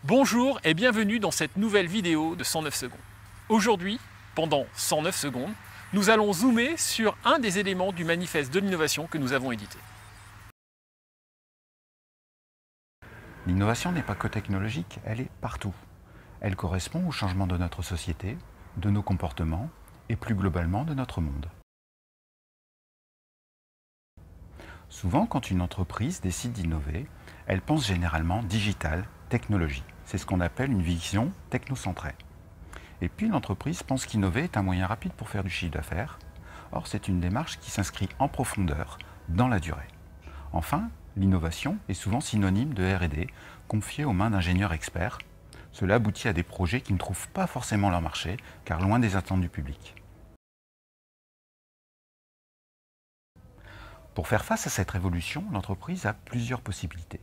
Bonjour et bienvenue dans cette nouvelle vidéo de 109 secondes. Aujourd'hui, pendant 109 secondes, nous allons zoomer sur un des éléments du manifeste de l'innovation que nous avons édité. L'innovation n'est pas que technologique, elle est partout. Elle correspond au changement de notre société, de nos comportements et plus globalement de notre monde. Souvent, quand une entreprise décide d'innover, elle pense généralement digital, technologie. C'est ce qu'on appelle une vision technocentrée. Et puis l'entreprise pense qu'innover est un moyen rapide pour faire du chiffre d'affaires. Or, c'est une démarche qui s'inscrit en profondeur dans la durée. Enfin, l'innovation est souvent synonyme de R&D, confiée aux mains d'ingénieurs experts. Cela aboutit à des projets qui ne trouvent pas forcément leur marché, car loin des attentes du public. Pour faire face à cette révolution, l'entreprise a plusieurs possibilités.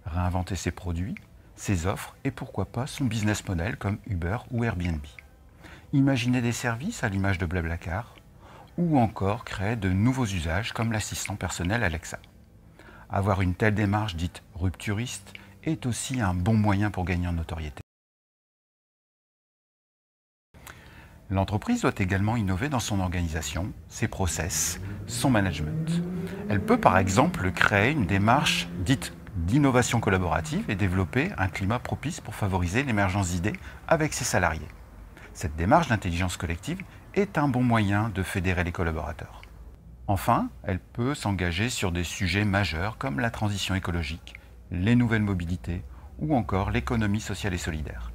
Réinventer ses produits, ses offres et pourquoi pas son business model comme Uber ou Airbnb. Imaginer des services à l'image de Blablacar ou encore créer de nouveaux usages comme l'assistant personnel Alexa. Avoir une telle démarche dite rupturiste est aussi un bon moyen pour gagner en notoriété. L'entreprise doit également innover dans son organisation, ses process, son management. Elle peut par exemple créer une démarche dite d'innovation collaborative et développer un climat propice pour favoriser l'émergence d'idées avec ses salariés. Cette démarche d'intelligence collective est un bon moyen de fédérer les collaborateurs. Enfin, elle peut s'engager sur des sujets majeurs comme la transition écologique, les nouvelles mobilités ou encore l'économie sociale et solidaire.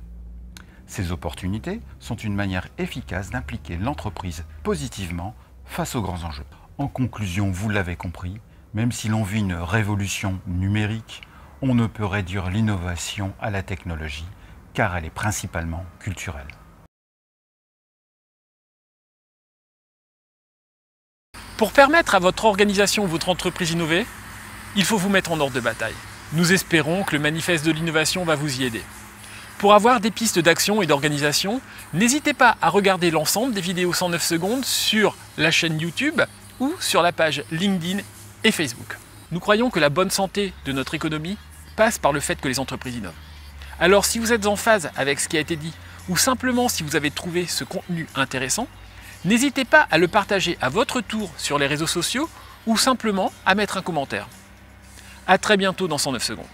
Ces opportunités sont une manière efficace d'impliquer l'entreprise positivement face aux grands enjeux. En conclusion, vous l'avez compris, même si l'on vit une révolution numérique, on ne peut réduire l'innovation à la technologie, car elle est principalement culturelle. Pour permettre à votre organisation ou votre entreprise d'innover, il faut vous mettre en ordre de bataille. Nous espérons que le manifeste de l'innovation va vous y aider. Pour avoir des pistes d'action et d'organisation, n'hésitez pas à regarder l'ensemble des vidéos 109 secondes sur la chaîne YouTube ou sur la page LinkedIn et Facebook. Nous croyons que la bonne santé de notre économie passe par le fait que les entreprises innovent. Alors si vous êtes en phase avec ce qui a été dit ou simplement si vous avez trouvé ce contenu intéressant, n'hésitez pas à le partager à votre tour sur les réseaux sociaux ou simplement à mettre un commentaire. À très bientôt dans 109 secondes.